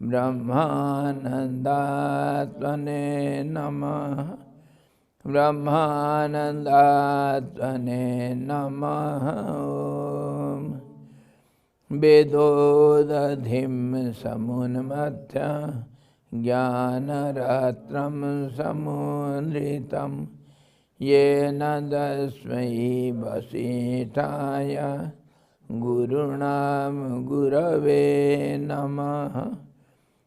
ब्रह्मानन्दात्मने नमः। ब्रह्मानन्दात्मने नमः। ॐ वेदोदधिं समुन्मथ्य ज्ञानरात्रं समुद्रितं येन तस्मै वसिष्ठाय गुरुणां गुरवे नमः।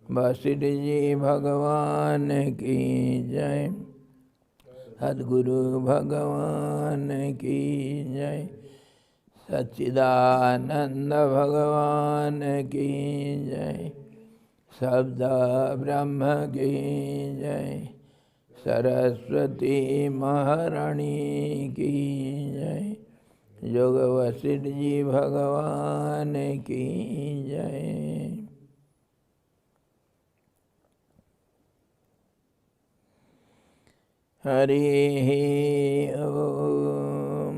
वशिष्ठ जी भगवान की जय। सद्गुरु भगवान की जय। सच्चिदानंद भगवान की जय। शब्द ब्रह्म की जय। सरस्वती महारानी की जय। योग वशिष्ठ जी भगवान की जय। हरि ओम।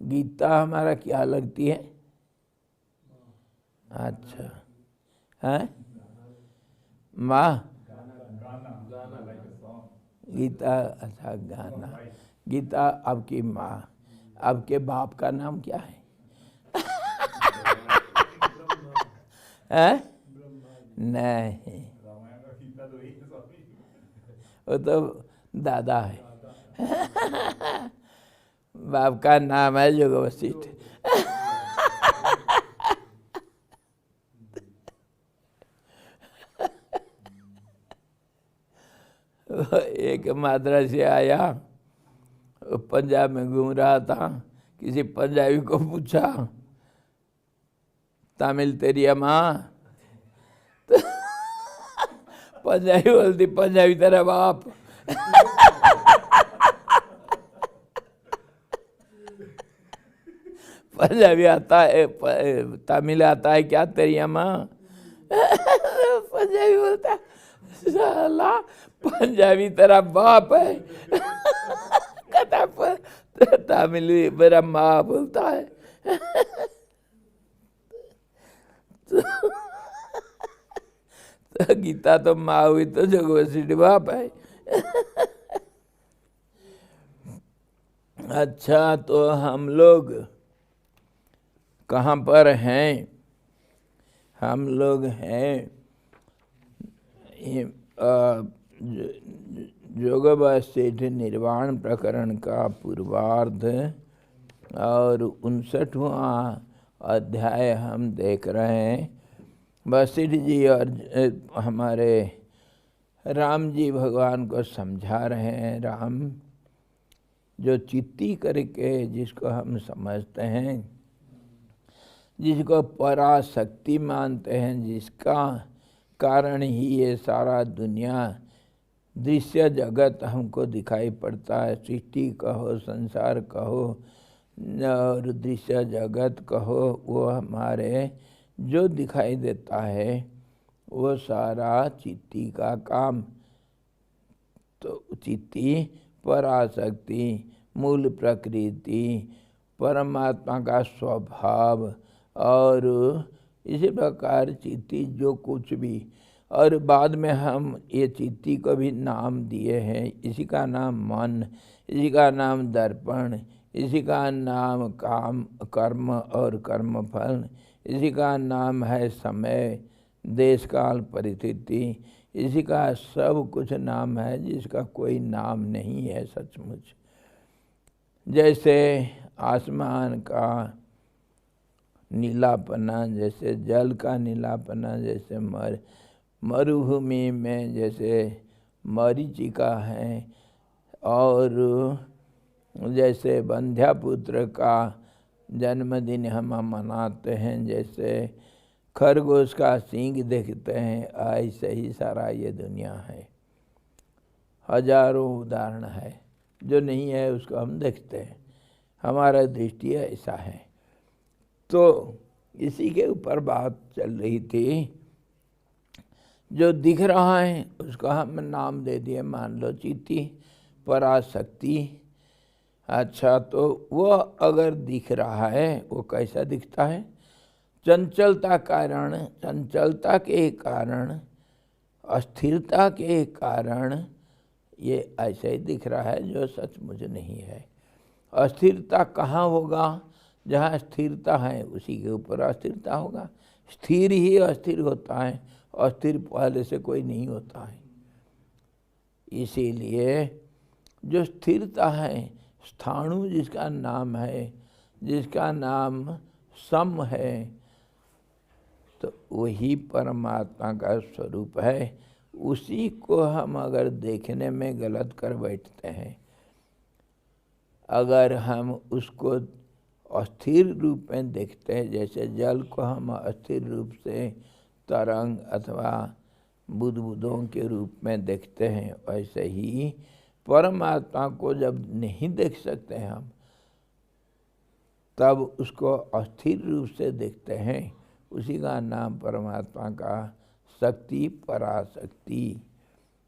गीता हमारा क्या लगती है? अच्छा है माँ गीता। अच्छा गाना। गीता आपकी माँ। आपके बाप का नाम क्या है? हैं? नहीं, वो तो दादा है। बाप का नाम है योग वशिष्ठ। एक माद्रा से आया, पंजाब में घूम रहा था। किसी पंजाबी को पूछा, तमिल तेरी माँ? पंजाबी बोलती, पंजाबी तेरा बाप। पंजाबी आता है, तमिल आता है क्या तेरी माँ? पंजाबी बोलता, साला पंजाबी तेरा बाप है। कहता तमिल मेरा माँ बोलता है। तो गीता तो माँ हुई तो योग वशिष्ठ बाप है। अच्छा, तो हम लोग कहाँ पर हैं? हम लोग हैं योग वशिष्ठ निर्वाण प्रकरण का पूर्वार्ध और 59वां अध्याय हम देख रहे हैं। वशिष्ठ जी और हमारे राम जी भगवान को समझा रहे हैं। राम जो चित्ती करके जिसको हम समझते हैं, जिसको पराशक्ति मानते हैं, जिसका कारण ही ये सारा दुनिया दृश्य जगत हमको दिखाई पड़ता है। सृष्टि कहो, संसार कहो और दृश्य जगत कहो, वो हमारे जो दिखाई देता है वो सारा चित्ती का काम। तो चित्ती पराशक्ति, मूल प्रकृति, परमात्मा का स्वभाव और इसी प्रकार चित्ती जो कुछ भी, और बाद में हम ये चित्ती को भी नाम दिए हैं। इसी का नाम मन, इसी का नाम दर्पण, इसी का नाम काम कर्म और कर्मफल, इसी का नाम है समय देश काल परिस्थिति, इसी का सब कुछ नाम है जिसका कोई नाम नहीं है सचमुच। जैसे आसमान का नीलापना, जैसे जल का नीलापना, जैसे मरुभूमि में जैसे मरीचिका है, और जैसे बंध्यापुत्र का जन्मदिन हम मनाते हैं, जैसे खरगोश का सींग देखते हैं, ऐसे ही सारा ये दुनिया है। हजारों उदाहरण है, जो नहीं है उसको हम देखते हैं। हमारा दृष्टि ऐसा है। तो इसी के ऊपर बात चल रही थी जो दिख रहा है उसको हम नाम दे दिए, मान लो चित्ती, पराशक्ति। अच्छा, तो वह अगर दिख रहा है वो कैसा दिखता है? चंचलता चंचलता के कारण, अस्थिरता के कारण ये ऐसा ही दिख रहा है, जो सचमुच नहीं है। अस्थिरता कहाँ होगा? जहाँ स्थिरता है उसी के ऊपर अस्थिरता होगा। स्थिर ही अस्थिर होता है, अस्थिर पहले से कोई नहीं होता है। इसीलिए जो स्थिरता है, स्थाणु जिसका नाम है, जिसका नाम सम है, तो वही परमात्मा का स्वरूप है। उसी को हम अगर देखने में गलत कर बैठते हैं, अगर हम उसको अस्थिर रूप में देखते हैं, जैसे जल को हम अस्थिर रूप से तरंग अथवा बुदबुदों के रूप में देखते हैं, वैसे ही परमात्मा को जब नहीं देख सकते हम, तब उसको अस्थिर रूप से देखते हैं। उसी का नाम परमात्मा का शक्ति, पराशक्ति।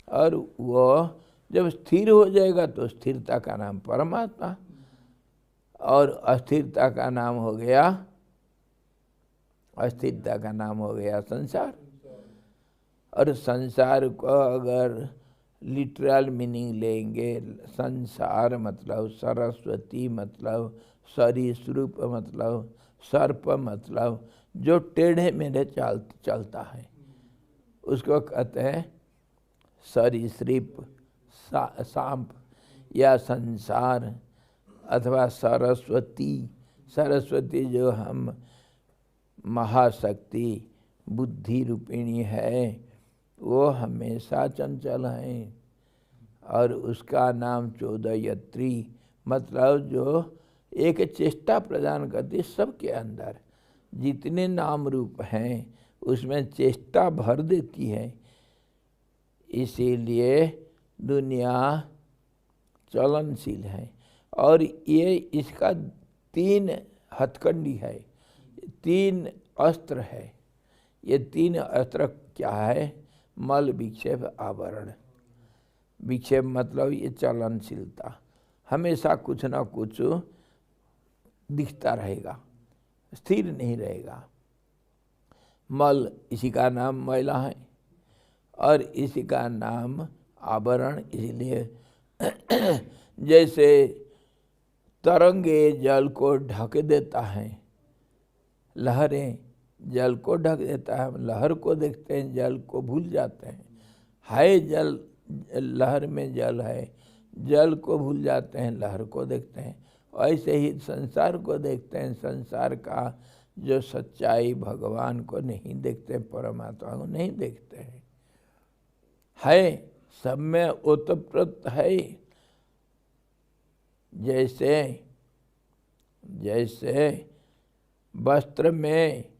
और वो जब स्थिर हो जाएगा तो स्थिरता का नाम परमात्मा, और अस्थिरता का नाम हो गया, अस्थिरता का नाम हो गया संसार। और संसार को अगर लिटरल मीनिंग लेंगे, संसार मतलब सरस्वती, मतलब सरीसृप, मतलब सर्प, मतलब जो टेढ़े मेढ़े चलता है, उसको कहते हैं सरीसृप, सांप या संसार अथवा सरस्वती। सरस्वती जो हम महाशक्ति बुद्धि रूपिणी है, वो हमेशा चंचल है। और उसका नाम 14 मतलब जो एक चेष्टा प्रदान करती है सबके अंदर। जितने नाम रूप हैं उसमें चेष्टा भर देती है। इसीलिए दुनिया चलनशील है। और ये इसका 3 हथकंडी है, 3 अस्त्र है। ये 3 अस्त्र क्या है? मल, विक्षेप, आवरण। विक्षेप मतलब ये चलनशीलता, हमेशा कुछ ना कुछ दिखता रहेगा, स्थिर नहीं रहेगा। मल, इसी का नाम मैला है, और इसी का नाम आवरण। इसलिए जैसे तरंगे जल को ढक देता है, लहरें जल को ढक देता है, हम लहर को देखते हैं, जल को भूल जाते हैं। है जल, लहर में जल है, जल को भूल जाते हैं, लहर को देखते हैं। ऐसे ही संसार को देखते हैं, संसार का जो सच्चाई, भगवान को नहीं देखते, परमात्मा को नहीं देखते हैं। है सब में ओतप्रोत है। जैसे वस्त्र में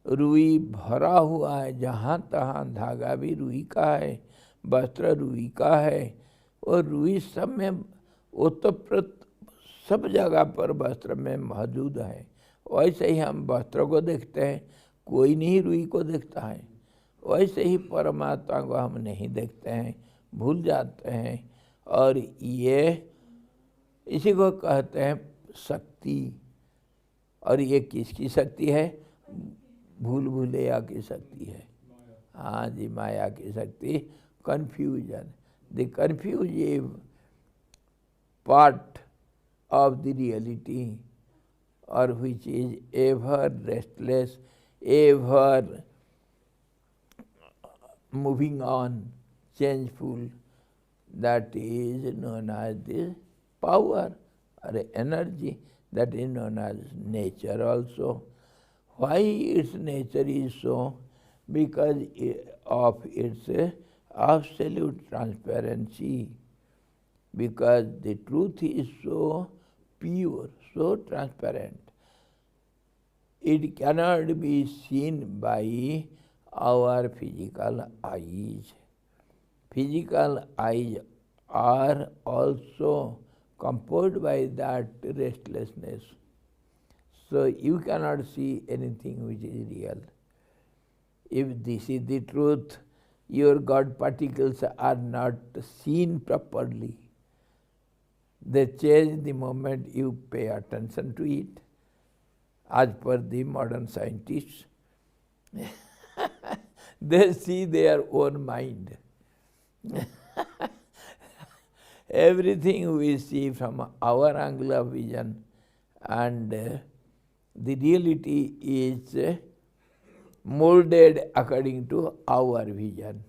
रुई भरा हुआ है, जहाँ तहाँ धागा भी रुई का है, वस्त्र रुई का है, और रुई सब में ओतप्रोत, सब जगह पर वस्त्र में मौजूद है। वैसे ही हम वस्त्र को देखते हैं, कोई नहीं रुई को देखता है। वैसे ही परमात्मा को हम नहीं देखते हैं, भूल जाते हैं। और ये इसी को कहते हैं शक्ति। और ये किसकी शक्ति है? भूल भुलैया की शक्ति है। हाँ जी, माया की शक्ति। Confusion, the confusive part of the reality, or which is ever restless, ever moving on, changeful, that is known as the power or energy, that is known as nature also. Why its nature is so? Because of its absolute transparency. Because the truth is so pure, so transparent, it cannot be seen by our physical eyes. Physical eyes are also composed by that restlessness. So you cannot see anything which is real. If this is the truth, your God particles are not seen properly. They change the moment you pay attention to it. As per the modern scientists, they see their own mind. Everything we see from our angle of vision, and the reality is molded according to our vision.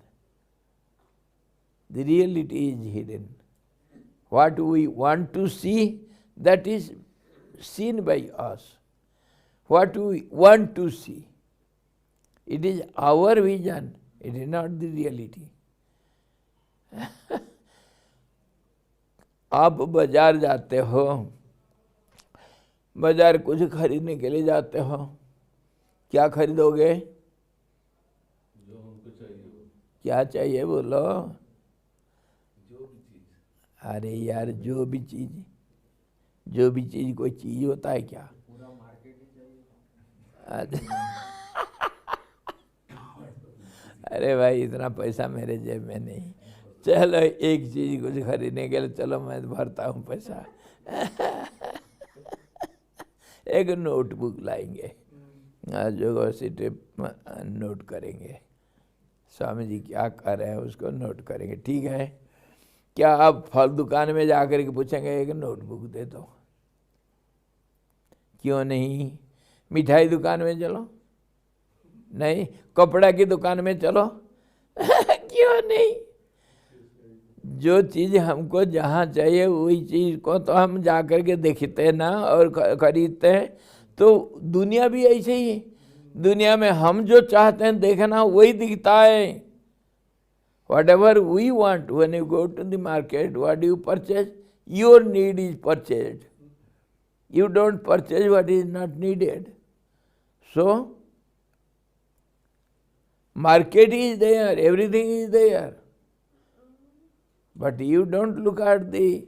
The reality is hidden. What we want to see, that is seen by us. What we want to see, it is our vision, it is not the reality. आप बाजार जाते हो, बाजार कुछ खरीदने के लिए जाते हो, क्या खरीदोगे? जो हमको चाहिए। क्या चाहिए बोलो? जो भी चीज। अरे यार, जो भी चीज कोई चीज होता है क्या? पूरा मार्केट ही चाहिए। अरे भाई, इतना पैसा मेरे जेब में नहीं। चलो एक चीज कुछ खरीदने के लिए, चलो मैं भरता हूँ पैसा। एक नोटबुक लाएंगे, यूनिवर्सिटी नोट करेंगे, स्वामी जी क्या कर रहे हैं उसको नोट करेंगे, ठीक है। क्या आप फल दुकान में जाकर के पूछेंगे एक नोटबुक दे दो? क्यों नहीं? मिठाई दुकान में चलो, नहीं। कपड़ा की दुकान में चलो, क्यों नहीं? जो चीज हमको जहाँ चाहिए वही चीज को तो हम जाकर के देखते हैं ना और खरीदते हैं। तो दुनिया भी ऐसे ही है। दुनिया में हम जो चाहते हैं देखना वही दिखता है। Whatever we want, when you go to the market, what do you purchase? Your need is purchased. You don't purchase what is not needed. So, market is there, everything is there. But you don't look at the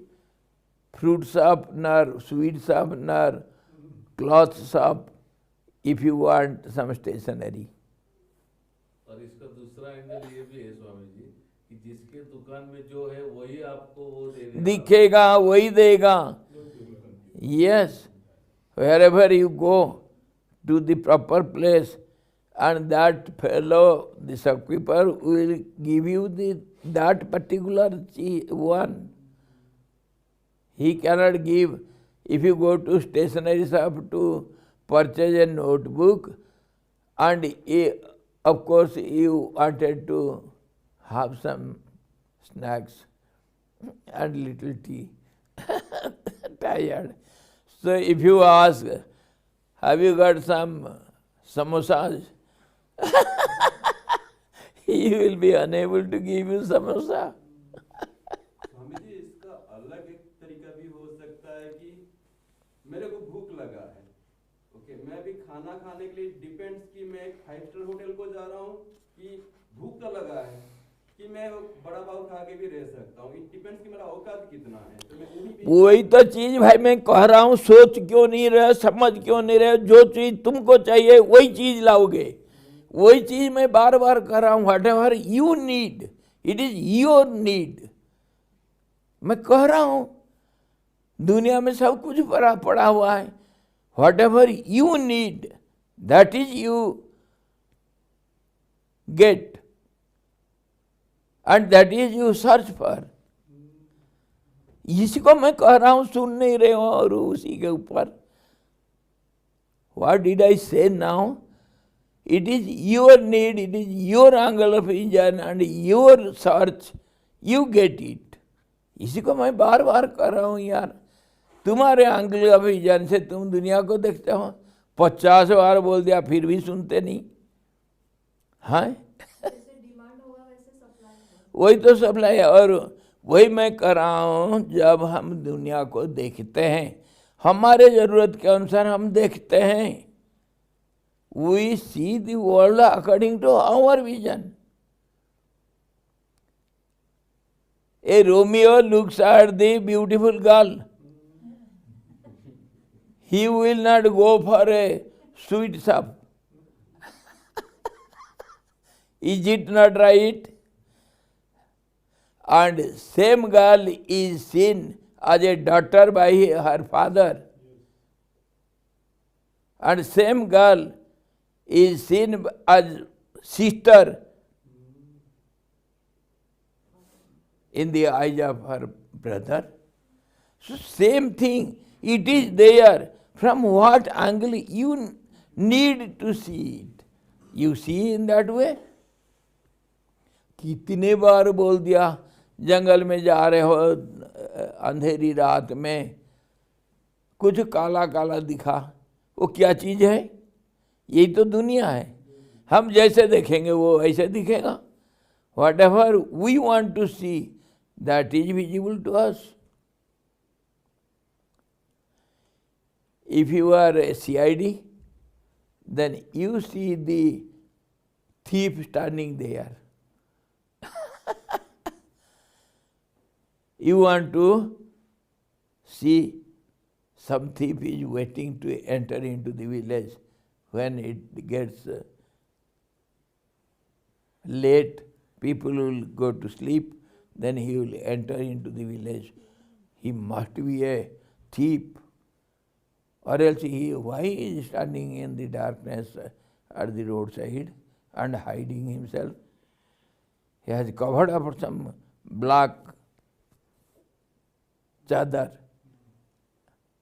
fruit shop, nor sweet shop, nor cloth shop if you want some stationery. और इसका दूसरा angle ये भी है स्वामी जी कि जिसके दुकान में जो है वही आपको वो देगा, दिखेगा, वही देगा। Yes, wherever you go to the proper place, and that fellow, the shopkeeper, will give you that particular one. He cannot give. If you go to stationery shop to purchase a notebook, and of course you wanted to have some snacks and little tea, tired. So if you ask, have you got some samosas? He will be unable to give you samosa. Swami ji, इसका अलग एक तरीका भी हो सकता है कि मेरे को भूख लगा है, ओके, मैं भी खाना खाने के लिए डिपेंड्स कि मैं एक 5 स्टार होटल को जा रहा हूँ कि भूख तो लगा है कि मैं बड़ा पाव खा के भी रह सकता हूँ। इट डिपेंड्स कि मेरा औकात कितना है। तो मैं वही तो चीज भाई मैं कह रहा हूँ, सोच क्यों नहीं रहे, समझ क्यों नहीं रहे? जो चीज तुमको चाहिए वही चीज लाओगे। वही चीज मैं बार बार कह रहा हूँ, what ever you need, it is your need. मैं कह रहा हूँ दुनिया में सब कुछ पड़ा हुआ है। What ever you need, that is you get, and that is you search for. इसको मैं कह रहा हूँ, सुन नहीं रहे हो। और उसी के ऊपर what did I say now? It is your need, it is your angle of vision and your search, you get it. इसी को मैं बार बार कह रहा हूँ यार, तुम्हारे एंगल ऑफ विजन से तुम दुनिया को देखते हो। 50 बार बोल दिया फिर भी सुनते नहीं। हाँ, वही तो सप्लाई है। और वही मैं कर रहा हूँ, जब हम दुनिया को देखते हैं हमारे जरूरत के अनुसार हम देखते हैं। We see the world according to our vision. A Romeo looks at the beautiful girl, he will not go for a sweet shop. Is it not right? And same girl is seen as a daughter by her father. And same girl is seen as sister in the eyes of her brother. So same thing, it is there. From what angle you need to see it? You see in that way? कितने बार बोल दिया, जंगल में जा रहे हो अंधेरी रात में, कुछ काला काला दिखा, वो क्या चीज़ है? यही तो दुनिया है. हम जैसे देखेंगे वो ऐसे दिखेगा. Whatever we want to see, that is visible to us. If you are a CID, then you see the thief standing there. You want to see some thief is waiting to enter into the village. When it gets late, people will go to sleep, then he will enter into the village. He must be a thief, or else why he is standing in the darkness at the roadside and hiding himself? He has covered up some black chadar.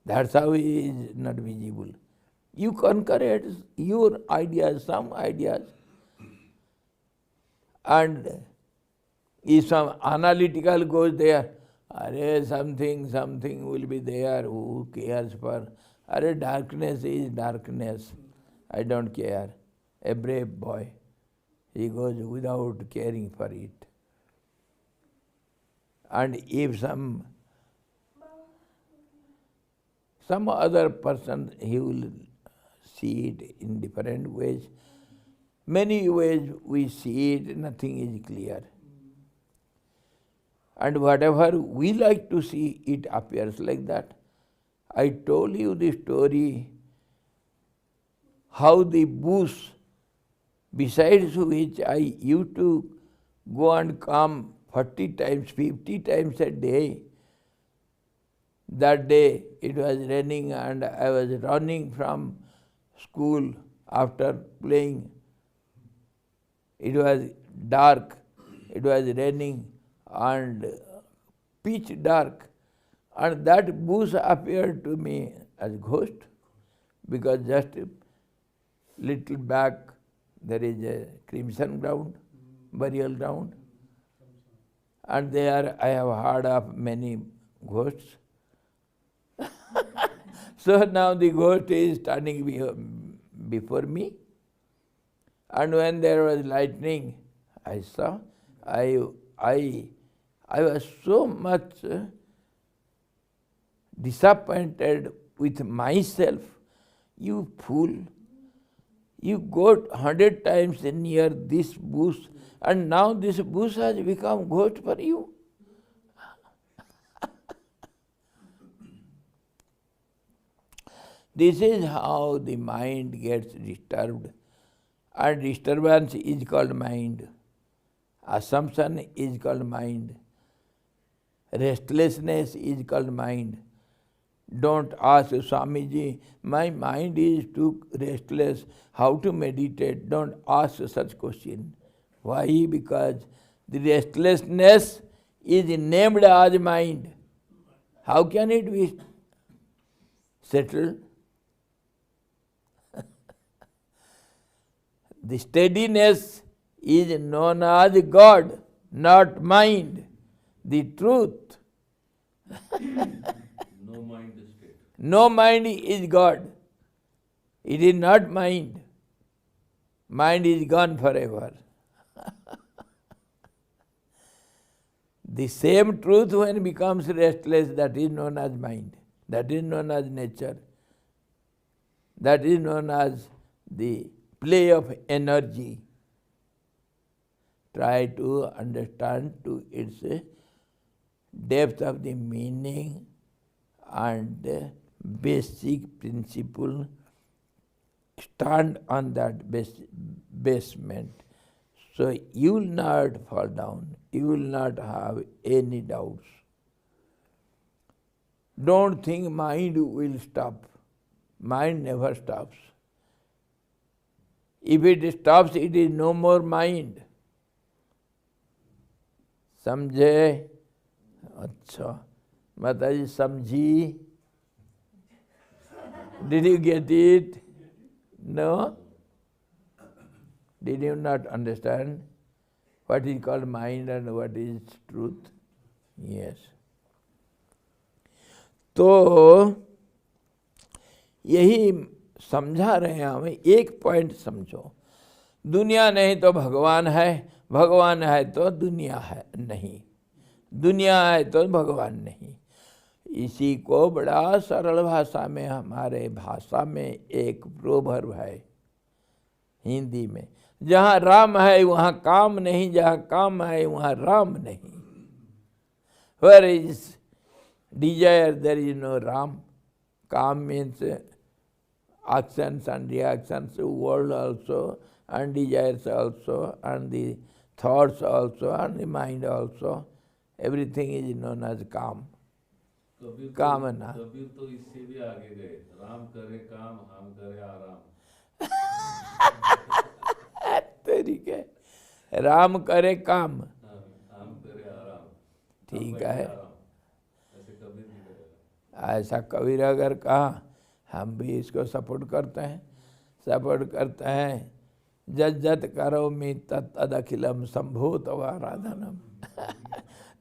That's how he is not visible. You conquer your ideas, some ideas, and if some analytical goes there, something will be there, who cares for? Darkness is darkness, I don't care. A brave boy, he goes without caring for it. And if some other person, he will see it in different ways. Many ways we see it, nothing is clear. And whatever we like to see, it appears like that. I told you the story how the bush, besides which I used to go and come 40 times, 50 times a day. That day it was raining and I was running from school after playing. It was dark, it was raining and pitch dark, and that bush appeared to me as ghost, because just a little back there is a crimson ground, burial ground, and there I have heard of many ghosts. So now the ghost is standing before me, and when there was lightning, I saw, I was so much disappointed with myself. You fool, you got 100 times near this bush, and now this bush has become ghost for you. This is how the mind gets disturbed, and disturbance is called mind. Assumption is called mind. Restlessness is called mind. Don't ask Swamiji, my mind is too restless, how to meditate? Don't ask such question. Why? Because the restlessness is named as mind. How can it be settled? The steadiness is known as God, not mind, the truth. No mind state. No mind is God. It is not mind. Mind is gone forever. The same truth when becomes restless, that is known as mind. That is known as nature. That is known as the play of energy. Try to understand to its depth of the meaning and basic principle. Stand on that basement. So you will not fall down. You will not have any doubts. Don't think mind will stop. Mind never stops. If it stops, it is no more mind. समझे? अच्छा, माताजी समझी? Did you get it? No? Did you not understand what is called mind and what is truth? Yes. तो यही समझा रहे हैं हमें। एक पॉइंट समझो, दुनिया नहीं तो भगवान है, भगवान है तो दुनिया है नहीं, दुनिया है तो भगवान नहीं। इसी को बड़ा सरल भाषा में, हमारे भाषा में एक प्रोवर्ब है हिंदी में, जहाँ राम है वहाँ काम नहीं, जहाँ काम है वहाँ राम नहीं। Where is desire, there is no Ram. Calm means actions and reactions, world also, and desires also, and the thoughts also, and the mind also. Everything is known as calm. कामना। कबीर तो इससे भी आगे गए, राम करे काम, हम करे आराम। तरीके राम करे काम, हम करे आराम। ठीक है, ऐसे कबीर भी करेगा। ऐसा कबीर अगर कहा, हम भी इसको सपोर्ट करते हैं, सपोर्ट करते हैं। जत जत करो मी तद अखिलम शंभो तव आराधनम।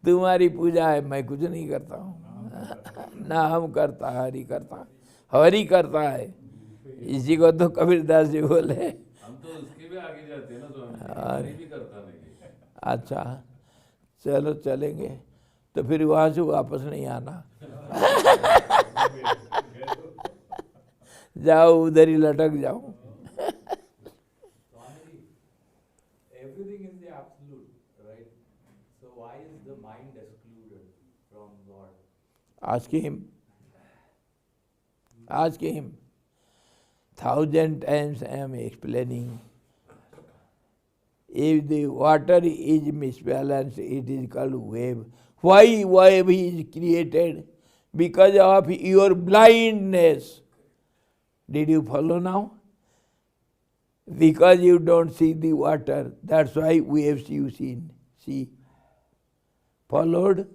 तुम्हारी पूजा है, मैं कुछ नहीं करता हूँ। ना हम करता, हरि करता, हरि करता है। इसी को तो कबीरदास जी बोले। हम तो उसके भी आगे जाते हैं ना स्वामी जी, हरि भी करता नहीं। अच्छा, चलो चलेंगे, तो फिर वहाँ से वापस नहीं आना। जाओ उधर ही लटक जाओ। Everything is the absolute, right? So why is the mind excluded from God? Ask him. Ask him. 1,000 times I am explaining. If the water is misbalanced, it is called wave. Why wave is created? Because of your blindness. Did you follow now? Because you don't see the water, that's why waves you see. Followed?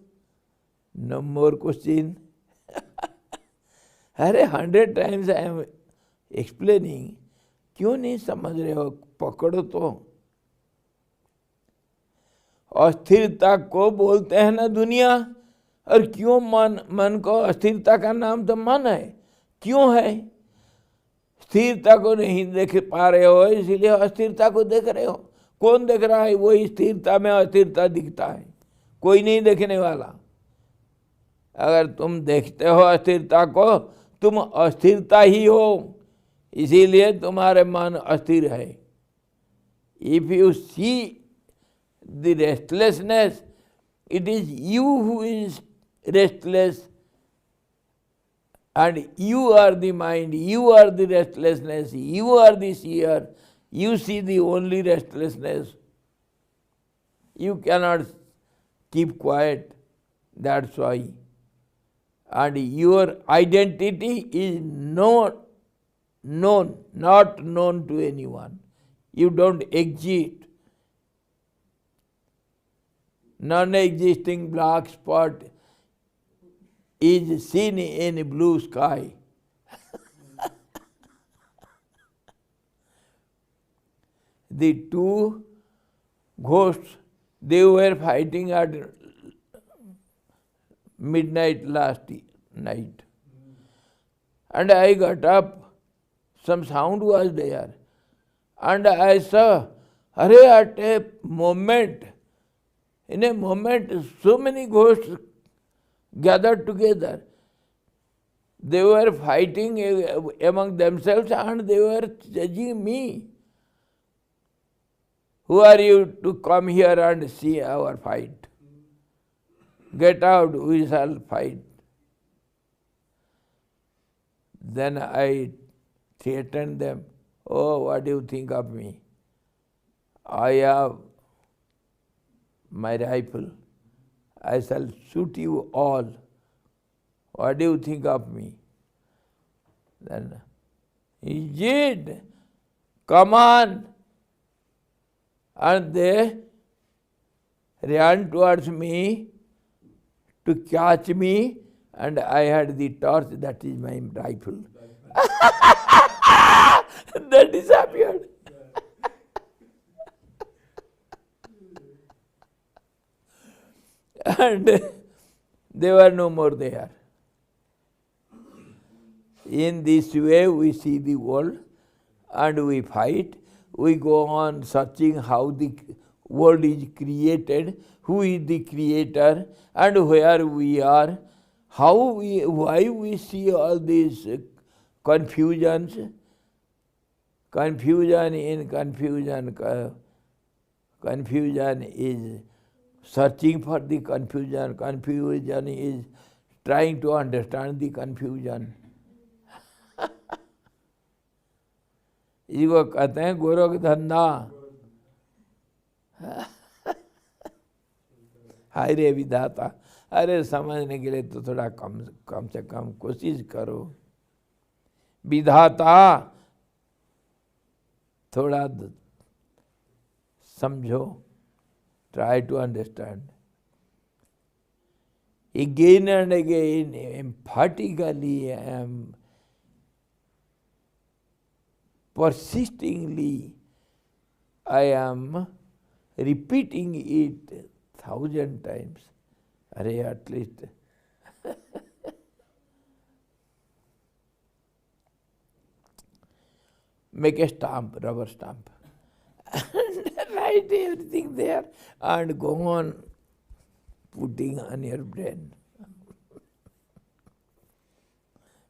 No more question. अरे 100 times I am explaining. क्यों नहीं समझ रहे हो? पकड़ो तो। अस्थिरता को बोलते हैं ना दुनिया, और क्यों मन को, अस्थिरता का नाम तो मन है। क्यों है? स्थिरता को नहीं देख पा रहे हो, इसीलिए अस्थिरता को देख रहे हो। कौन देख रहा है? वही स्थिरता में अस्थिरता दिखता है, कोई नहीं देखने वाला। अगर तुम देखते हो अस्थिरता को, तुम अस्थिरता ही हो, इसीलिए तुम्हारे मन अस्थिर है। If you see the restlessness, it is you who is restless, and you are the mind, you are the restlessness, you are the seer, you see the only restlessness. You cannot keep quiet, that's why. And your identity is not known to anyone. You don't exist. Non-existing black spot is seen in a blue sky. The two ghosts, they were fighting at midnight last night. And I got up, some sound was there. And I saw, at a moment, in a moment, so many ghosts gathered together. They were fighting among themselves and they were judging me. Who are you to come here and see our fight? Get out, we shall fight. Then I threatened them. Oh, what do you think of me? I have my rifle. I shall shoot you all. What do you think of me? Then he did. Come on. And they ran towards me to catch me, and I had the torch, that is my rifle. They disappeared. And they were no more there. In this way we see the world and we fight. We go on searching how the world is created, who is the creator, and where we are, why we see all these confusions. Confusion in confusion. Confusion is searching for the confusion. Confusion is trying to understand the confusion. इसको कहते हैं गोरख धंधा। हाय रे विधाता, अरे समझने के लिए तो थोड़ा कम से कम कोशिश करो। विधाता थोड़ा समझो, try to understand. Again and again, emphatically, I am persistingly, I am repeating it 1,000 times. Arey, at least. Make a stamp, rubber stamp. And write everything there and go on putting on your brain.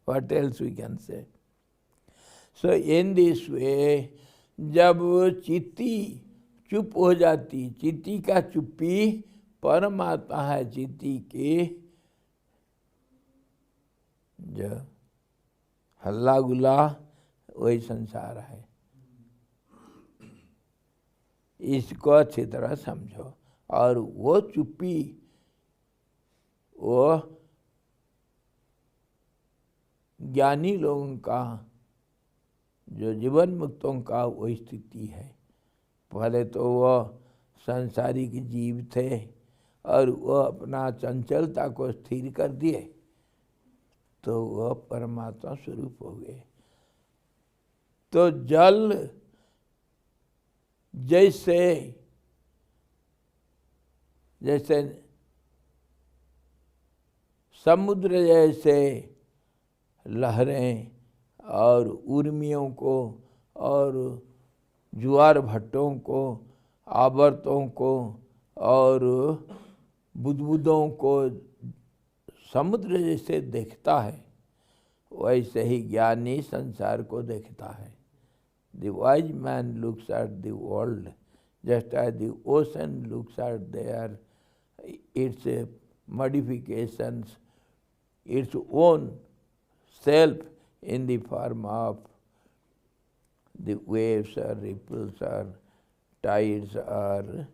What else we can say? So in this way, जब चित्ती चुप हो जाती, चित्ती का चुप्पी परमात्मा है, चित्ती के जो हल्ला गुल्ला वही संसार है। इसको अच्छी तरह समझो। और वो चुप्पी, वो ज्ञानी लोगों का, जो जीवन मुक्तों का वो स्थिति है। पहले तो वो सांसारिक जीव थे और वो अपना चंचलता को स्थिर कर दिए तो वह परमात्मा स्वरूप हो गए। तो जल जैसे समुद्र जैसे लहरें और उर्मियों को और ज्वार भट्टों को, आवर्तों को और बुदबुदों को समुद्र जैसे देखता है, वैसे ही ज्ञानी संसार को देखता है। The wise man looks at the world just as the ocean looks at its modifications, its own self in the form of the waves or ripples or tides or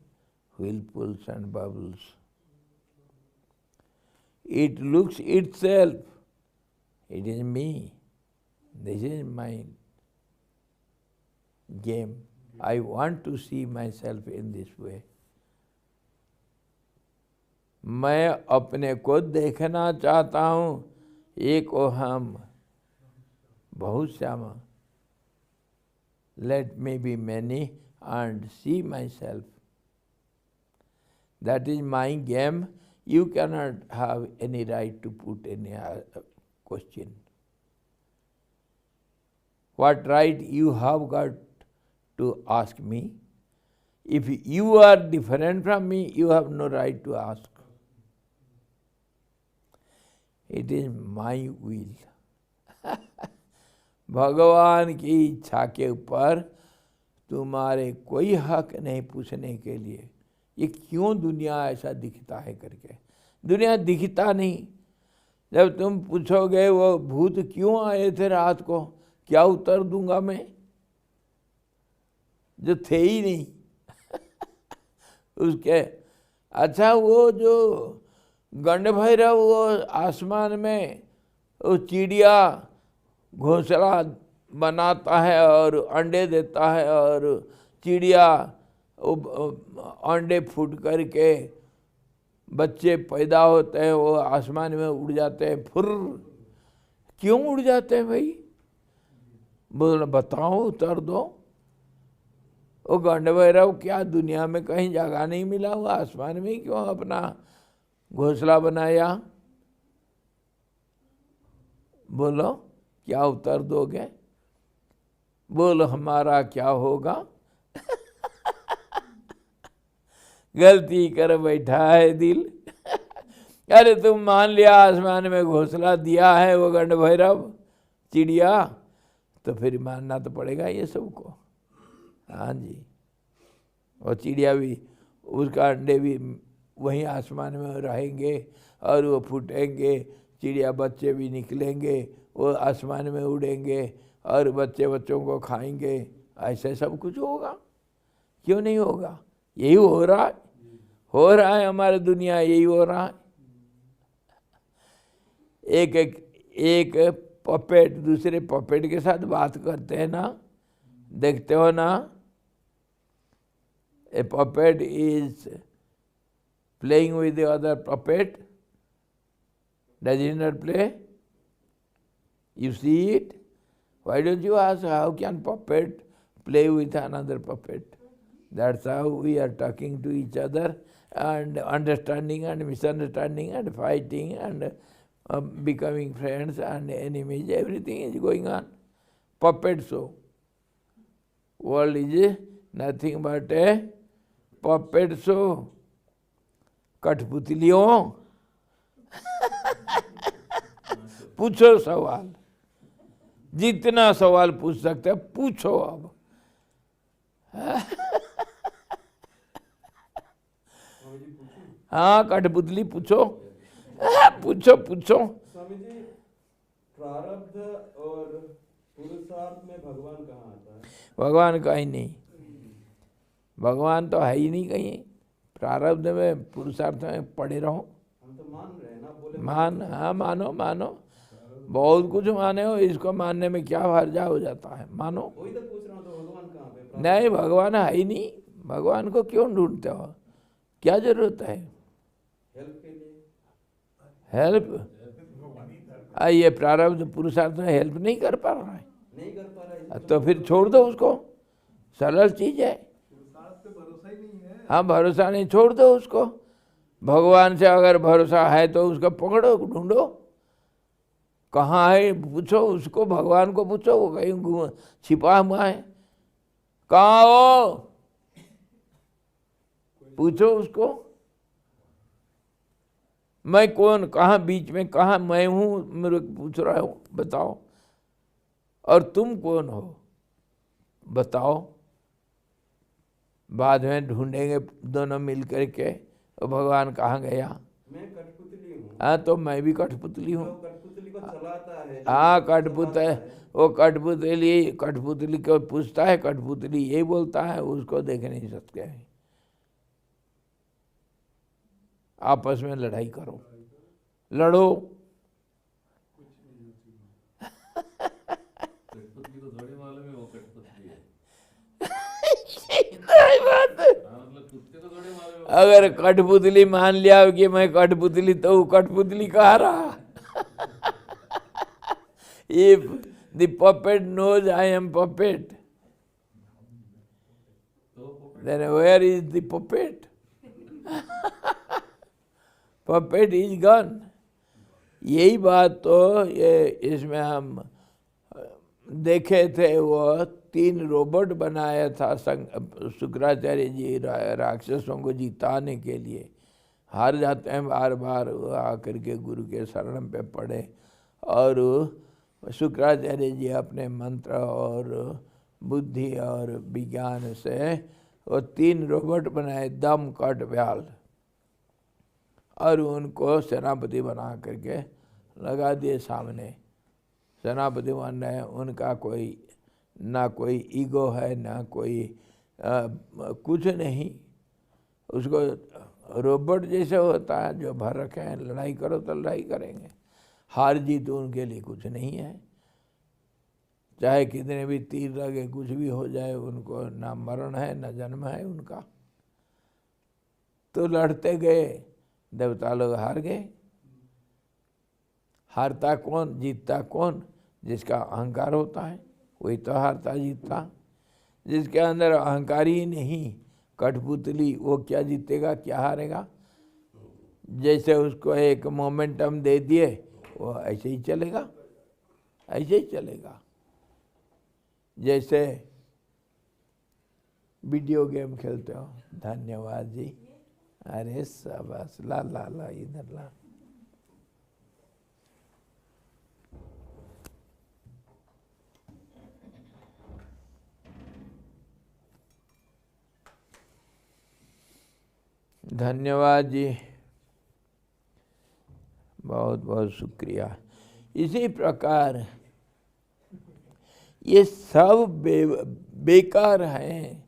whirlpools and bubbles. It looks itself, it is me, this is my game. I want to see myself in this way. मैं अपने को देखना चाहता हूँ, एक ohm बहुत Shyam. Let me be many and see myself. That is my game. You cannot have any right to put any question. What right you have got to ask me? If you are different from me, you have no right to ask. It is my will. भगवान की इच्छा के ऊपर तुम्हारे कोई हक नहीं पूछने के लिए ये क्यों दुनिया ऐसा दिखता है करके. दुनिया दिखता नहीं. जब तुम पूछोगे वो भूत क्यों आए थे रात को, क्या उत्तर दूंगा मैं, जो थे ही नहीं. उसके अच्छा, वो जो गंड भैरव वो आसमान में वो चिड़िया घोंसला बनाता है और अंडे देता है, और चिड़िया अंडे फूट करके बच्चे पैदा होते हैं, वो आसमान में उड़ जाते हैं, फुर। क्यों उड़ जाते हैं भाई? बोल बताओ, उत्तर दो। वो गंड भैरव क्या दुनिया में कहीं जगह नहीं मिला, हुआ आसमान में क्यों अपना घोंसला बनाया? बोलो, क्या उत्तर दोगे? बोलो हमारा क्या होगा? गलती कर बैठा है दिल। अरे तुम मान लिया आसमान में घोंसला दिया है वो गंड भैरव चिड़िया, तो फिर मानना तो पड़ेगा ये सबको। हाँ जी, और चिड़िया भी, उसका अंडे भी वहीं आसमान में रहेंगे और वो फूटेंगे, चिड़िया बच्चे भी निकलेंगे, वो आसमान में उड़ेंगे और बच्चों को खाएंगे। ऐसे सब कुछ होगा, क्यों नहीं होगा? यही हो रहा है हमारे दुनिया, यही हो रहा है। एक पपेट दूसरे पपेट के साथ बात करते हैं ना, देखते हो ना? A puppet is playing with the other puppet, does he not play? You see it? Why don't you ask how can puppet play with another puppet? That's how we are talking to each other and understanding and misunderstanding and fighting and becoming friends and enemies. Everything is going on. Puppet show. World is nothing but a puppet show. कठपुतलियों, पूछो सवाल, जितना सवाल पूछ सकते हैं पूछो। अब हाँ, कठपुतली पूछो, पूछो पूछो। स्वामी जी, प्रारब्ध और पुरुषार्थ में भगवान कहाँ आता है? भगवान कहीं नहीं, भगवान तो है ही नहीं कहीं। प्रारब्ध में पुरुषार्थ में पड़े रहो। हम तो मान रहे हैं ना, बोले हाँ, मानो मानो, बहुत कुछ माने हो, इसको मानने में क्या हर्जा हो जाता है? मानो। वही तो पूछ रहा हूँ, तो भगवान कहाँ पे? नहीं, भगवान है ही नहीं। भगवान को क्यों ढूंढते हो? क्या जरूरत है हेल्प के लिए? हेल्प? ये प्रारब्ध पुरुषार्थ में हेल्प नहीं कर पा रहा है, नहीं कर पा रहा है तो फिर छोड़ दो उसको, सरल चीज है। हाँ, भरोसा नहीं, छोड़ दो उसको। भगवान से अगर भरोसा है तो उसको पकड़ो, ढूंढो, कहाँ है पूछो उसको, भगवान को पूछो, वो कहीं छिपा हुआ है, कहाँ हो पूछो उसको। मैं कौन, कहाँ बीच में, कहाँ मैं हूँ, मेरे को पूछ रहा हूँ, बताओ। और तुम कौन हो बताओ। बाद में ढूंढेंगे दोनों मिल करके, और भगवान कहाँ गया? मैं कठपुतली हूँ। हाँ, तो मैं भी कठपुतली हूँ। कठपुतली को चलाता है। हाँ, वो कठपुतली को पूछता है, कठपुतली यही बोलता है, उसको देख नहीं सकते हैं। आपस में लड़ाई करो, लड़ो। कठपुतली को थोड़ी मालूम है वो कठपुतली है। मतलब कुत्ते को थोड़ी मालूम है। अगर कठपुतली मान लिया कि मैं कठपुतली, तो वो कठपुतली कहाँ रहा? If the puppet knows I am puppet, then where is the puppet? Puppet is gone. यही बात तो ये इसमें हम देखे थे, वो 3 रोबोट बनाया था शुक्राचार्य जी राक्षसों को जिताने के लिए। हार जाते हैं बार बार, आकर के गुरु के शरण पे पड़े, और शुक्राचार्य जी अपने मंत्र और बुद्धि और विज्ञान से वो 3 रोबोट बनाए, दम, कट, व्याल, और उनको सेनापति बना करके लगा दिए सामने। सेनापति बन रहे, उनका कोई ना कोई ईगो है, ना कोई कुछ नहीं, उसको रोबोट जैसे होता है, जो भर रखे हैं, लड़ाई करो तो लड़ाई करेंगे, हार जीत उनके लिए कुछ नहीं है। चाहे कितने भी तीर लगे, कुछ भी हो जाए, उनको ना मरण है ना जन्म है उनका। तो लड़ते गए, देवता लोग हार गए। हारता कौन, जीतता कौन? जिसका अहंकार होता है वही तो हारता जीतता। जिसके अंदर अहंकार ही नहीं, कठपुतली, वो क्या जीतेगा क्या हारेगा? जैसे उसको एक मोमेंटम दे दिए, वो ऐसे ही चलेगा, ऐसे ही चलेगा। जैसे वीडियो गेम खेलते हो। धन्यवाद जी। अरे शाबाश, ला ला ला, इधर ला। धन्यवाद जी, बहुत बहुत शुक्रिया। इसी प्रकार ये सब बेकार हैं।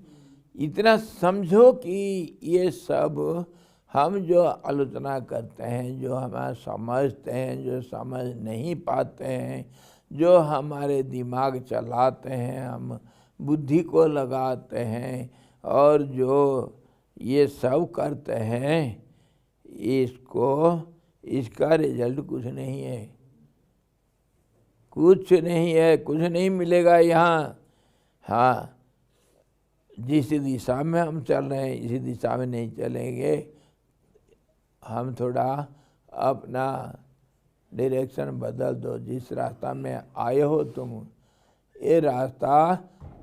इतना समझो कि ये सब हम जो आलोचना करते हैं, जो हम समझते हैं, जो समझ नहीं पाते हैं, जो हमारे दिमाग चलाते हैं, हम बुद्धि को लगाते हैं और जो ये सब करते हैं, इसका रिजल्ट कुछ नहीं है, कुछ नहीं है, कुछ नहीं मिलेगा यहाँ। हाँ, जिस दिशा में हम चल रहे हैं इसी दिशा में नहीं चलेंगे। हम थोड़ा अपना डायरेक्शन बदल दो। जिस रास्ता में आए हो तुम, ये रास्ता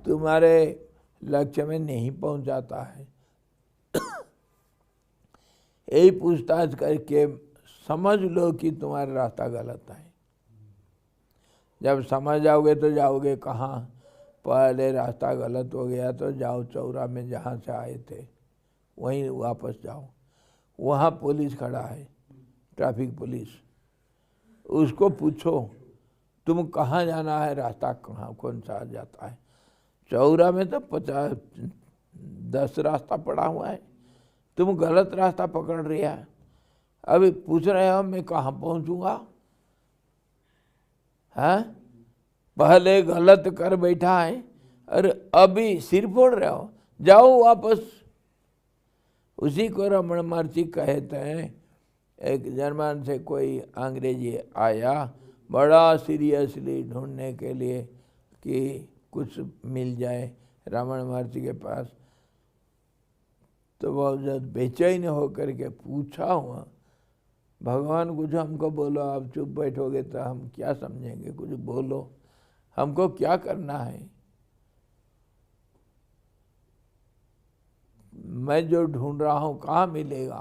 तुम्हारे लक्ष्य में नहीं पहुंचाता है। यही पूछताछ करके समझ लो कि तुम्हारा रास्ता गलत है। जब समझ जाओगे तो जाओगे कहाँ? पहले रास्ता गलत हो गया तो जाओ चौरा में जहाँ से आए थे वहीं वापस जाओ। वहाँ पुलिस खड़ा है, ट्रैफिक पुलिस, उसको पूछो तुम कहाँ जाना है, रास्ता कहाँ कौन सा जाता है? चौरा में तो 10 रास्ता पड़ा हुआ है, तुम गलत रास्ता पकड़ रही है। अभी पूछ रहे हो मैं कहाँ पहुँचूँगा? हाँ, पहले गलत कर बैठा है और अभी सिर फोड़ रहे हो, जाओ वापस। उसी को रमन महर्षि कहते हैं। एक जर्मन से कोई अंग्रेजी आया बड़ा सीरियसली ढूंढने के लिए कि कुछ मिल जाए रमन महर्षि के पास, तो बहुत ज़्यादा बेचैन होकर के पूछा हुआ, भगवान कुछ हमको बोलो, आप चुप बैठोगे तो हम क्या समझेंगे, कुछ बोलो, हमको क्या करना है? मैं जो ढूंढ रहा हूँ कहाँ मिलेगा?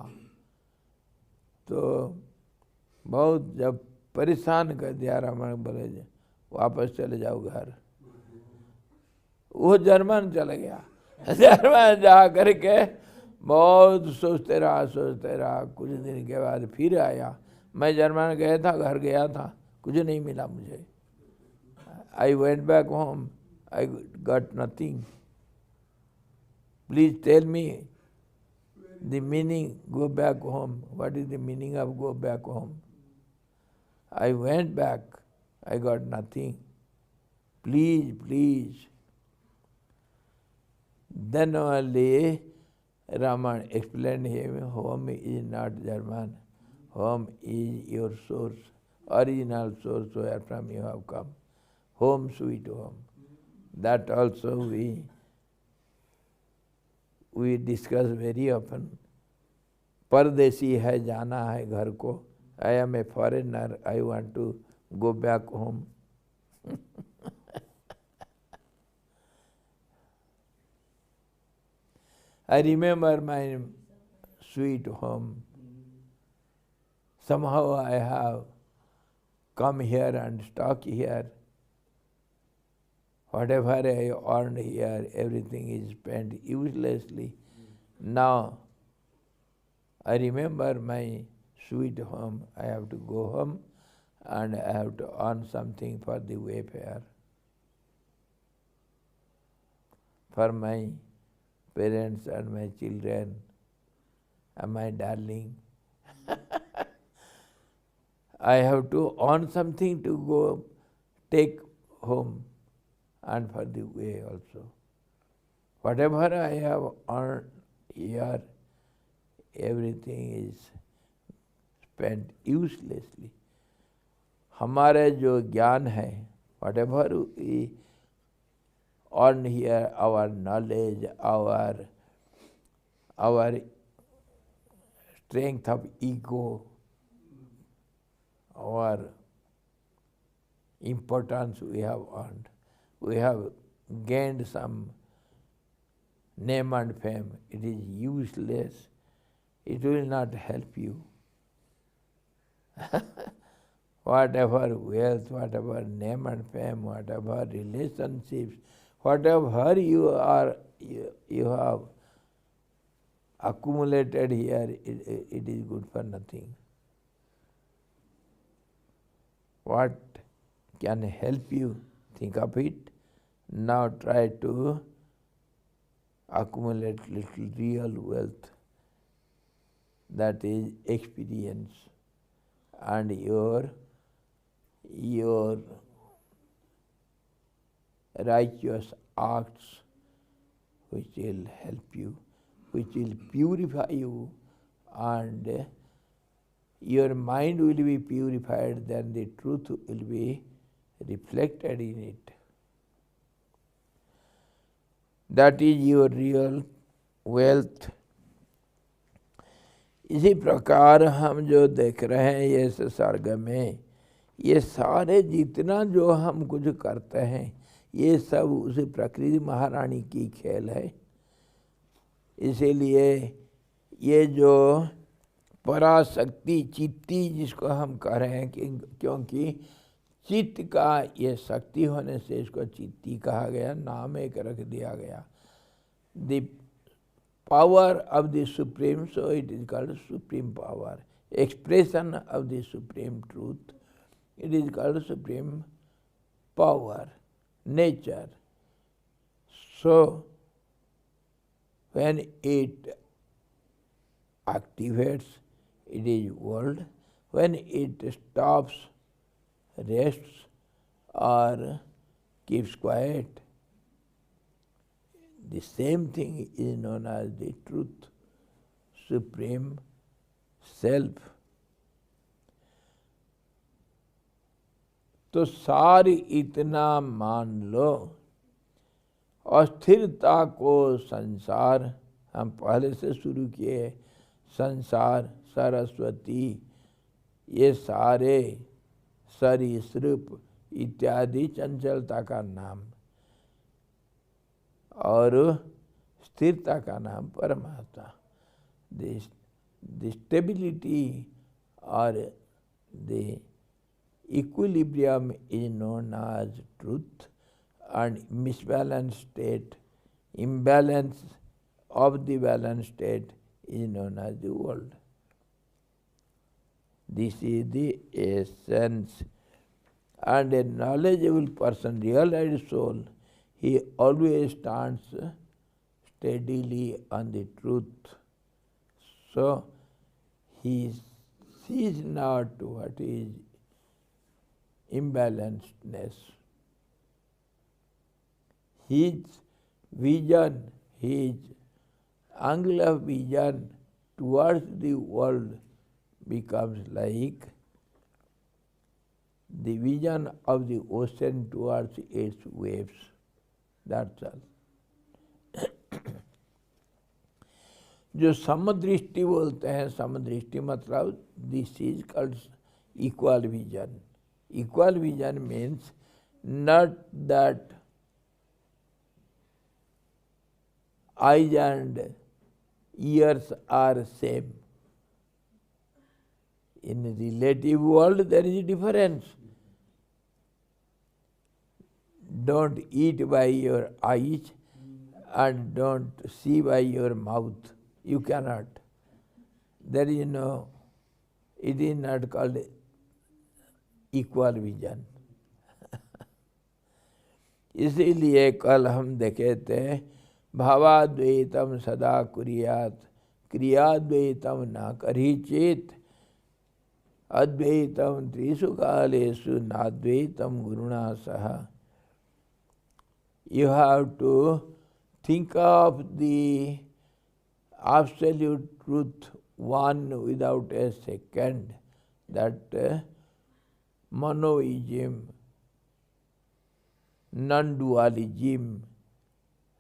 तो बहुत जब परेशान कर दिया रमन, बोले वापस चले जाओ घर। वो जर्मन चले गया। जर्मन जा करके बहुत सोचते रहा। कुछ दिन के बाद फिर आया, मैं जर्मन गया था, घर गया था, कुछ नहीं मिला मुझे। I went back home, I got nothing. Please tell me the meaning, go back home. What is the meaning of go back home? I went back, I got nothing. Please, please. Then only Raman explained him, home is not German. Home is your source, original source where from you have come. Home sweet home. That also we discuss very often. परदेसी है, जाना है घर को। I am a foreigner, I want to go back home. I remember my sweet home. Somehow I have come here and stuck here. Whatever I earned here, everything is spent uselessly. Now, I remember my sweet home. I have to go home and I have to earn something for the wayfare, for my parents and my children. my darling. I have to earn something to go take home and for the way also. Whatever I have earned here, everything is spent uselessly. हमारे जो ज्ञान है, whatever we earn here, our knowledge, our strength of ego, our importance we have earned. We have gained some name and fame. It is useless. It will not help you. Whatever wealth, whatever name and fame, whatever relationships, whatever you have accumulated here, it is good for nothing. What can help you? Think of it. Now try to accumulate little real wealth, that is experience, and your righteous acts, which will help you, which will purify you, and your mind will be purified, then the truth will be reflected in it. That is your real wealth. इसी प्रकार हम जो देख रहे हैं ये संसर्ग में, ये सारे जितना जो हम कुछ करते हैं, ये सब उस प्रकृति महारानी की खेल है। इसीलिए ये जो पराशक्ति चित्ती जिसको हम कह रहे हैं, क्योंकि चित्त का ये शक्ति होने से इसको चित्ती कहा गया, नाम एक रख दिया गया। The power of the supreme, so it is called supreme power. Expression of the supreme truth, it is called supreme power, nature. So when it activates, it is world. When it stops, rests, or keeps quiet, the same thing is known as the truth, supreme self. तो सारी इतना मान लो, अस्थिरता को संसार, हम पहले से शुरू किए, संसार, सरस्वती, ये सारे सरीसृप इत्यादि चंचलता का नाम, और स्थिरता का नाम परमात्मा। द स्टेबिलिटी और the equilibrium is known as truth, and misbalanced state, imbalance of the balanced state is known as the world. This is the essence. And a knowledgeable person, realized soul, he always stands steadily on the truth. So he sees not what is imbalancedness. His vision, his angle of vision towards the world becomes like the vision of the ocean towards its waves. That's all. जो समदृष्टि बोलते हैं, समदृष्टि मतलब this is called equal vision. Equal vision means not that eyes and ears are same. In the relative world there is a difference. Don't eat by your eyes and don't see by your mouth. You cannot. There is no, it is not called equal vision. इसीलिए कल हम देखे थे भावाद्वैतम सदा कुर्यात क्रियाद्वैतम न करी चेत अद्वैतम त्रिषु कालेषु नाद्वैतम गुरुणा सह. You have to think of the absolute truth one without a second, that monoism, non-dualism,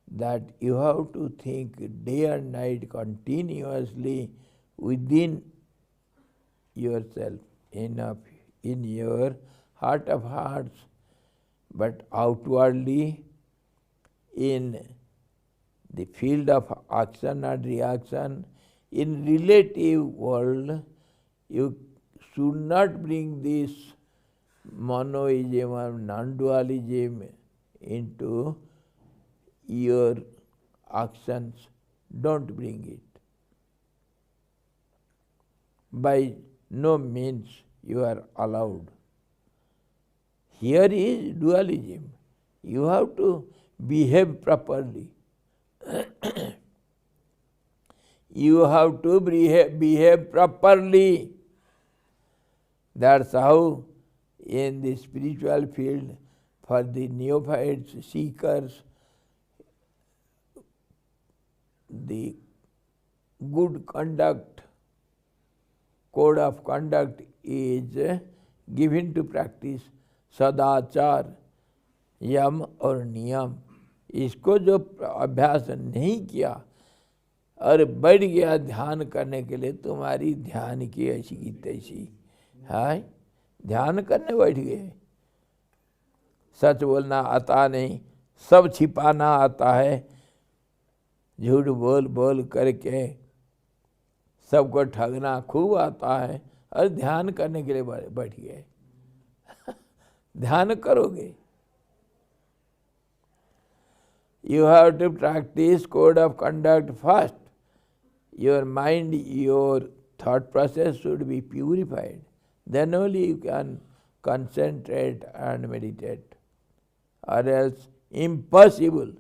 that you have to think day and night continuously within yourself, in your heart of hearts, but outwardly in the field of action and reaction, in relative world, you should not bring this monoism or non-dualism into your actions. Don't bring it. By no means you are allowed. Here is dualism. You have to behave properly. You have to behave properly. That's how in the spiritual field, for the neophytes, seekers, the good conduct, code of conduct is given to practice. सदाचार, यम और नियम, इसको जो अभ्यास नहीं किया और बैठ गया ध्यान करने के लिए, तुम्हारी ध्यान की ऐसी की तैसी है, ध्यान करने बैठ गए, सच बोलना आता नहीं, सब छिपाना आता है, झूठ बोल बोल करके सबको ठगना खूब आता है, और ध्यान करने के लिए बैठ गए. ध्यान करोगे. You have to practice code of conduct first. Your mind, your thought process should be purified. Then only you can concentrate and meditate. Or else impossible.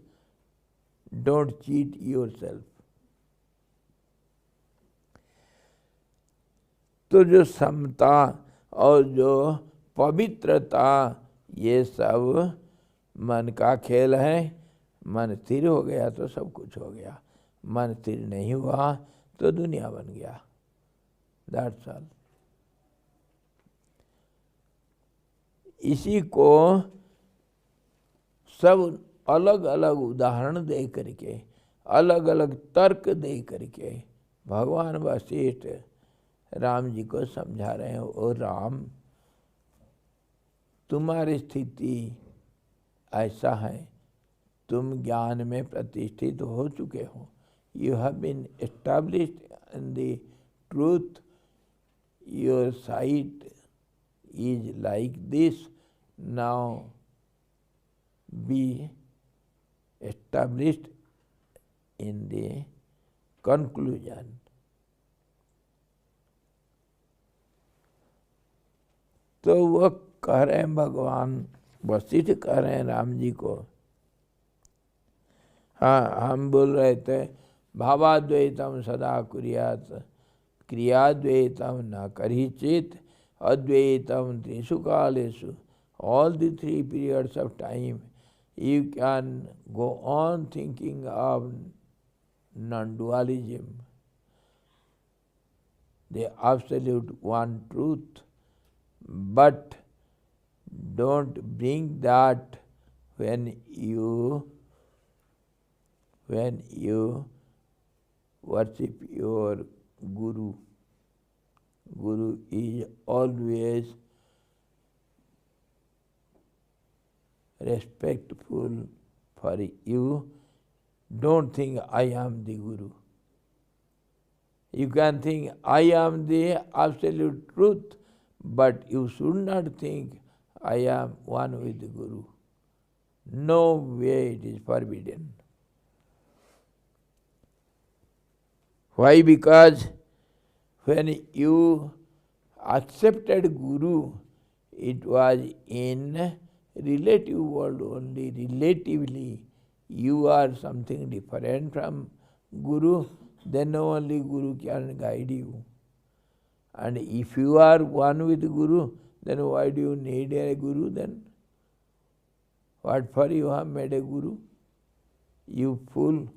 Don't cheat yourself. तो जो समता और जो पवित्रता, ये सब मन का खेल है. मन स्थिर हो गया तो सब कुछ हो गया, मन स्थिर नहीं हुआ तो दुनिया बन गया. That's all. इसी को सब अलग अलग उदाहरण दे करके, अलग अलग तर्क दे करके भगवान वशिष्ठ राम जी को समझा रहे हैं. ओ राम, तुम्हारी स्थिति ऐसा है, तुम ज्ञान में प्रतिष्ठित हो चुके हो. You have been established in the truth. Your sight is like this. Now be established in the conclusion. तो वो कह रहे हैं, भगवान वशिष्ठ कह रहे हैं राम जी को. हाँ, हम बोल रहे थे भावाद्वैतम सदा कुर्यात् क्रियाद्वैतम न करी चेत अद्वैतम त्रिषु कालेषु. All the 3 periods of time you can go on thinking of non-dualism, the absolute one truth, but don't bring that when you worship your Guru. Guru is always respectful for you. Don't think I am the Guru. You can think I am the absolute truth, but you should not think I am one with the Guru. No way, it is forbidden. Why? Because when you accepted Guru, it was in relative world only. Relatively, you are something different from Guru. then only Guru can guide you. And if you are one with Guru, then why do you need a Guru then? What for you have made a Guru? You fool.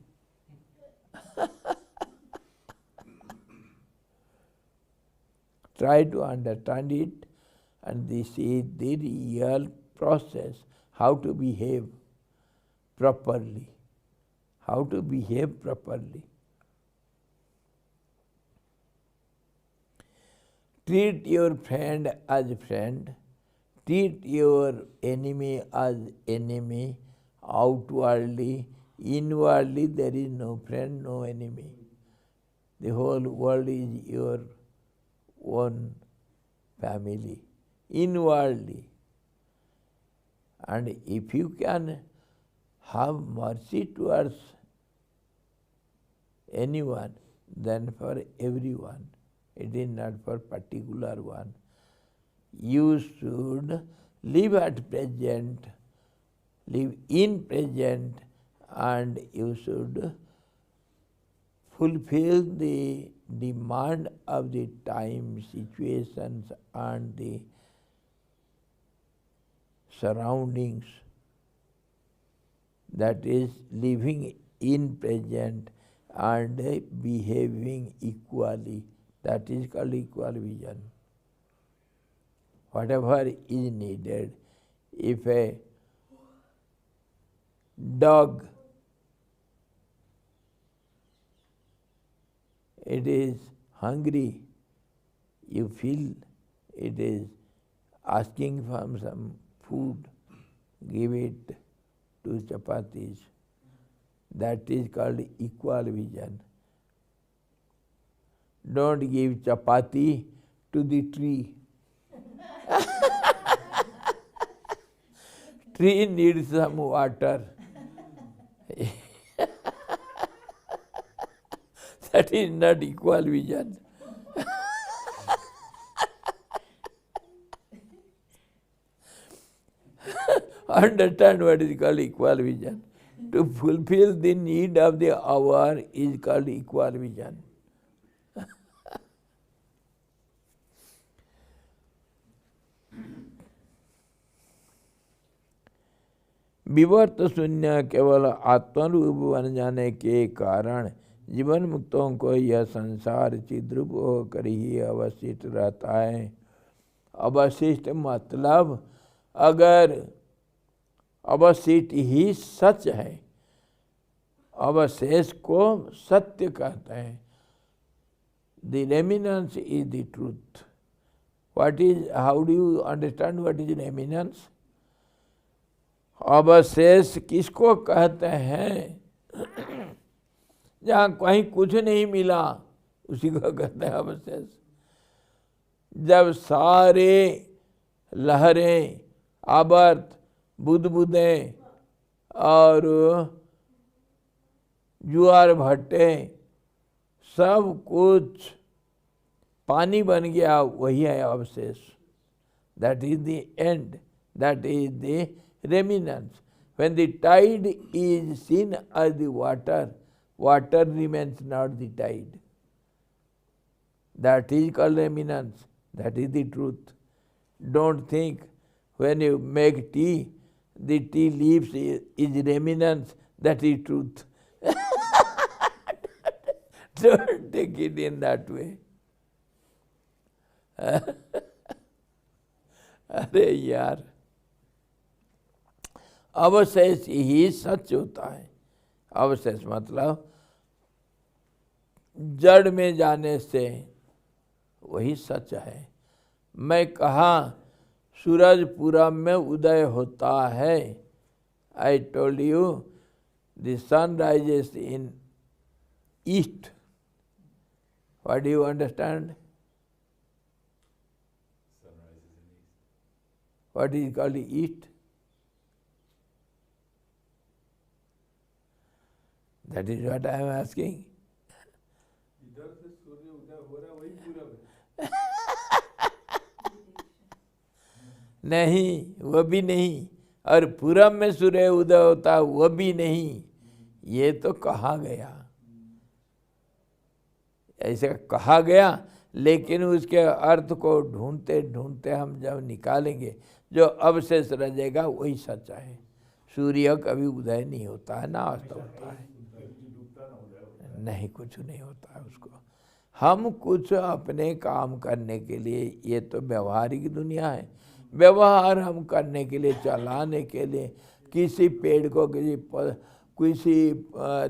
Try to understand it, and this is the real process, how to behave properly. How to behave properly. Treat your friend as friend. Treat your enemy as enemy. Outwardly, inwardly, there is no friend, no enemy. The whole world is your own family. Inwardly. And if you can have mercy towards anyone, then for everyone. It is not for particular one. You should live at present, live in present, and you should fulfill the demand of the time, situations, and the surroundings. That is living in present and behaving equally. That is called equal vision. Whatever is needed. If a dog, it is hungry, you feel it is asking for some food, give it 2 chapatis. That is called equal vision. Don't give chapati to the tree. Tree needs some water. That is not equal vision. Understand what is called equal vision. To fulfill the need of the hour is called equal vision. विवर्त शून्य केवल आत्मरूप बन जाने के कारण जीवन मुक्तों को यह संसार चिद्रूप होकर ही अवशिष्ट रहता है। अवशिष्ट मतलब अगर अवशिष्ट ही सच है, अवशेष को सत्य कहते हैं। The remnants is the truth. What is? How do you understand what is remnants? अवशेष किसको कहते हैं? जहाँ कहीं कुछ नहीं मिला उसी को कहते हैं अवशेष। जब सारे लहरें, आवर्त, बुदबुदें और ज्वार भट्टे सब कुछ पानी बन गया, वही है अवशेष। That is the end. That is the remnants. When the tide is seen as the water, water remains not the tide. That is called remnants. That is the truth. Don't think when you make tea, the tea leaves is remnants. That is truth. Don't take it in that way. अरे यार, अवशेष ही सच होता है। अवशेष मतलब जड़ में जाने से वही सच है। मैं कहा सूरज पूरब में उदय होता है। I told you the sun rises in east. What do you understand? What is called east? That is what I am asking. इधर से सूर्य उदय हो रहा है, वही पूरब है। नहीं, वो भी नहीं। और पूरब में सूर्य उदय होता वो भी नहीं। ये तो कहा गया। ऐसे कहा गया, लेकिन उसके अर्थ को ढूंढते ढूंढते हम जब निकालेंगे, जो अवशेष रहेगा वही सच्चा है। सूर्य कभी उदय नहीं होता है, ना अस्त होता है, नहीं कुछ नहीं होता है उसको। हम कुछ अपने काम करने के लिए, ये तो व्यवहारिक दुनिया है, व्यवहार हम करने के लिए, चलाने के लिए, किसी पेड़ को, किसी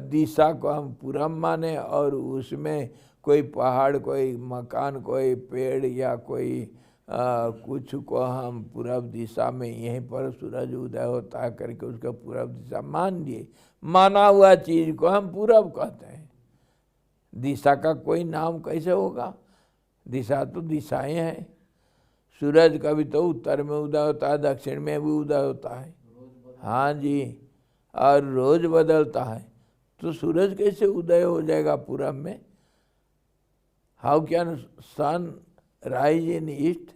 दिशा को हम पूरब माने और उसमें कोई पहाड़, कोई मकान, कोई पेड़ या कोई कुछ को हम पूरब दिशा में, यहीं पर सूरज उदय होता है करके उसका पूरब दिशा मान लिए। माना हुआ चीज़ को हम पूरब कहते हैं। दिशा का कोई नाम कैसे होगा? दिशा तो दिशाएं हैं। सूरज कभी तो उत्तर में उदय होता है, दक्षिण में भी उदय होता है, हाँ जी, और रोज बदलता है। तो सूरज कैसे उदय हो जाएगा पूरब में? How can sun rise in east?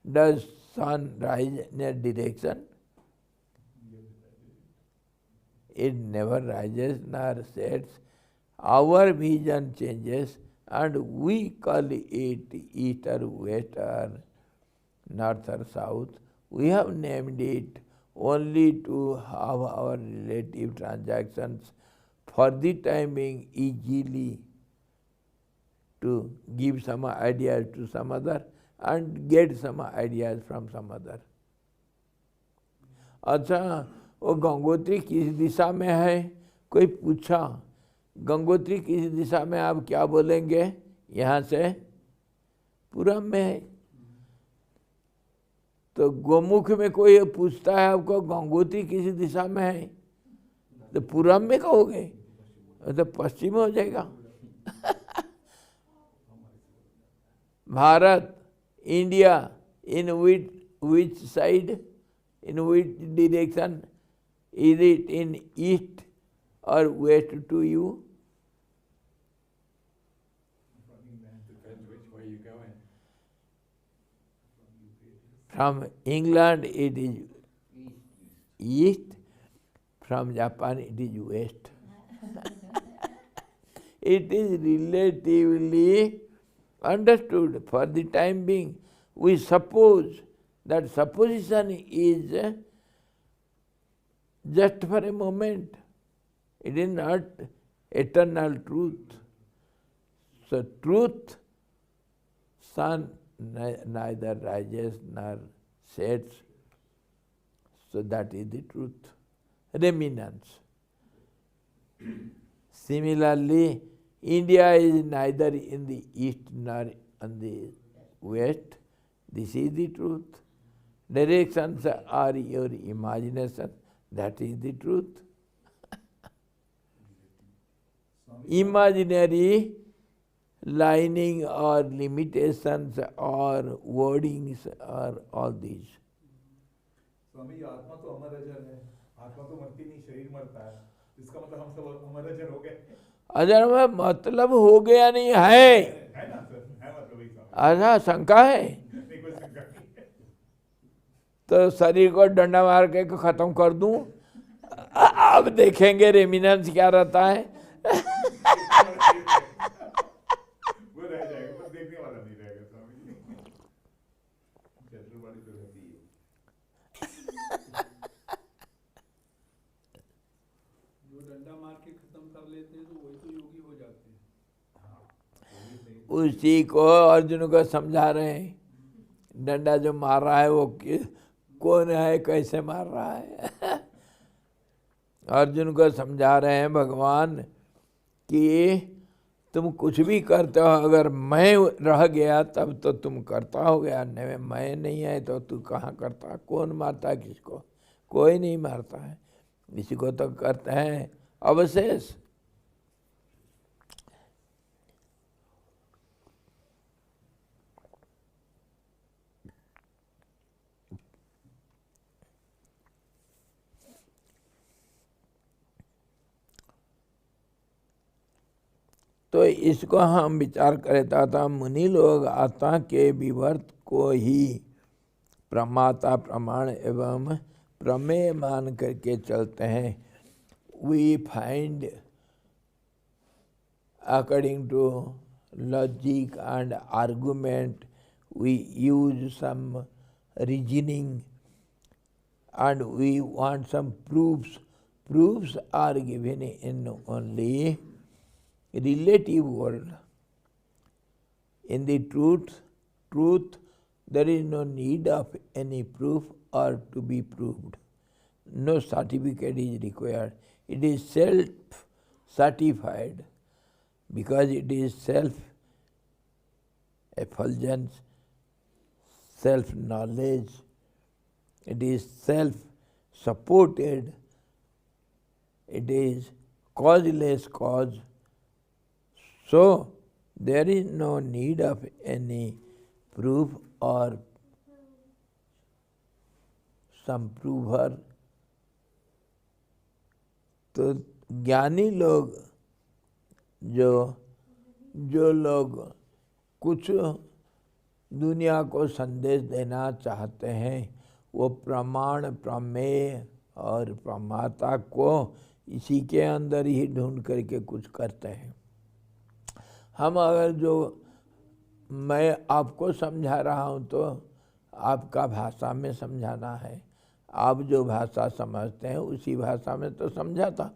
Does sun rise in a direction? It never rises nor sets. Our vision changes and we call it east or west or north or south. We have named it only to have our relative transactions for the time being easily, to give some ideas to some other and get some ideas from some other. अच्छा, वो गंगोत्री किस दिशा में है? कोई पूछा, गंगोत्री किस दिशा में, आप क्या बोलेंगे? यहाँ से पूरब में है। तो गोमुख में कोई पूछता है आपको गंगोत्री किस दिशा में है, तो पूरब में कहोगे, तो पश्चिम हो जाएगा। Bharat, India, in which side, in which direction? Is it in east or west to you? Depends which way you go in. From England it is east, from Japan it is west. It is relatively understood for the time being. We suppose that supposition is just for a moment. It is not eternal truth. So truth, sun neither rises nor sets. So that is the truth. Remnants. Similarly, India is neither in the east nor on the west. This is the truth. Directions are your imagination. That is the truth. Imaginary lining or limitations or wordings or all these. स्वामी, आत्मा तो अमर अजर है, आत्मा तो मरती नहीं, शरीर मरता है, इसका मतलब हम सब अमर अजर हो गए। अजर में मतलब हो गया नहीं है ना सर, है मतलब वही स्वामी। अच्छा, शंका है? नहीं, कोई शंका नहीं है। तो शरीर को डंडा मार के खत्म कर दूं? अब देखेंगे रेमिनेंस क्या रहता है। वो रह जाएगा, पर देखने वाला नहीं रहेगा स्वामी जी। चंद्रवाणी तो रहती है। जो डंडा मार के खत्म कर लेते हैं तो वही तो योगी हो जाते हैं। उसी को अर्जुन को समझा रहे हैं, डंडा जो मार रहा है वो कौन है, कैसे मार रहा है। अर्जुन को समझा रहे हैं भगवान कि तुम कुछ भी करते हो, अगर मैं रह गया तब तो तुम करता हो गया, मैं नहीं है तो तू कहाँ करता। कौन मारता है किसको? कोई नहीं मारता है, इसी को तो करते हैं अवशेष। तो इसको हम विचार करें था, मुनि लोग आत्मा के विवर्त को ही प्रमाता, प्रमाण एवं प्रमेय मान करके चलते हैं। We find according to logic and argument, we use some reasoning and we want some proofs. Proofs are given in only relative world. In the truth, there is no need of any proof or to be proved. No certificate is required. It is self-certified because it is self-effulgence, self-knowledge, it is self-supported, it is causeless cause. So, there is no need of any proof or some prover. तो ज्ञानी लोग जो लोग कुछ दुनिया को संदेश देना चाहते हैं, वो प्रमाण, प्रमेय और प्रमाता को इसी के अंदर ही ढूंढ करके कुछ करते हैं। हम अगर जो मैं आपको समझा रहा हूँ तो आपका भाषा में समझाना है, आप जो भाषा समझते हैं उसी भाषा में तो समझाता।